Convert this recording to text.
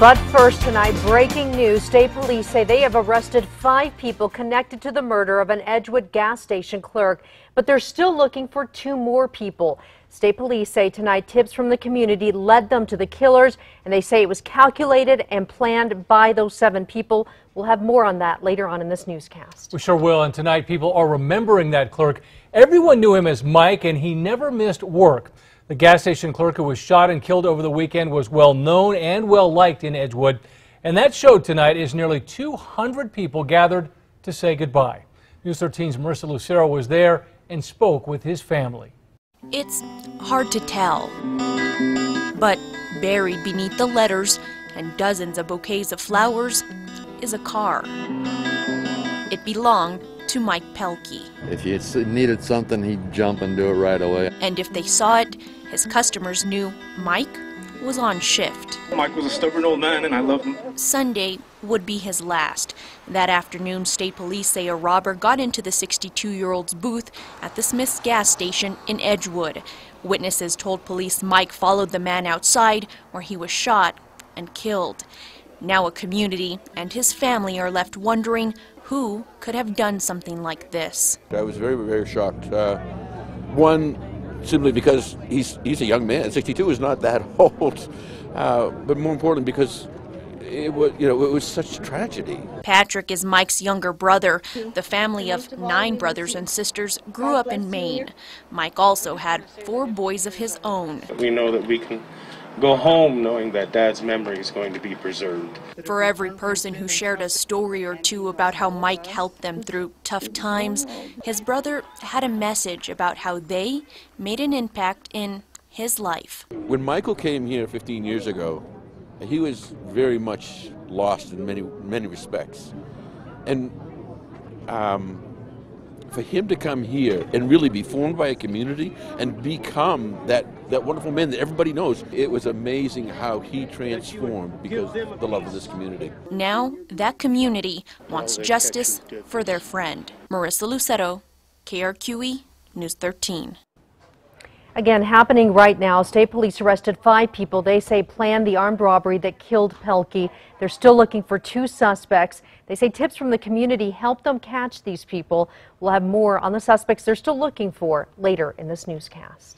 But first tonight, breaking news. State police say they have arrested 5 people connected to the murder of an Edgewood gas station clerk, but they're still looking for 2 more people. State police say tonight tips from the community led them to the killers, and they say it was calculated and planned by those 7 people. We'll have more on that later on in this newscast. We sure will, and tonight people are remembering that clerk. Everyone knew him as Mike, and he never missed work. The gas station clerk who was shot and killed over the weekend was well known and well liked in Edgewood. And that show tonight is nearly 200 people gathered to say goodbye. News 13's Marissa Lucero was there and spoke with his family. It's hard to tell, but buried beneath the letters and dozens of bouquets of flowers is a car. It belonged to Mike Pelkey. If he needed something, he'd jump and do it right away. And if they saw it, his customers knew Mike was on shift. Mike was a stubborn old man, and I loved him. Sunday would be his last. That afternoon, state police say a robber got into the 62-year-old's booth at the Smith's gas station in Edgewood. Witnesses told police Mike followed the man outside, where he was shot and killed. Now a community and his family are left wondering who could have done something like this. I was very, very shocked. One, simply because he's a young man. 62 is not that old, but more importantly because it was such tragedy. Patrick is Mike's younger brother. The family of 9 brothers and sisters grew up in Maine. Mike also had 4 boys of his own. We know that we can go home knowing that Dad's memory is going to be preserved. For every person who shared a story or two about how Mike helped them through tough times, his brother had a message about how they made an impact in his life. When Michael came here 15 years ago, he was very much lost in many respects. And for him to come here and really be formed by a community and become that wonderful man that everybody knows, it was amazing how he transformed because of the love of this community. Now that community wants justice for their friend. Marissa Lucero, KRQE News 13. Again, happening right now, state police arrested 5 people they say planned the armed robbery that killed Pelkey. They're still looking for 2 suspects. They say tips from the community helped them catch these people. We'll have more on the suspects they're still looking for later in this newscast.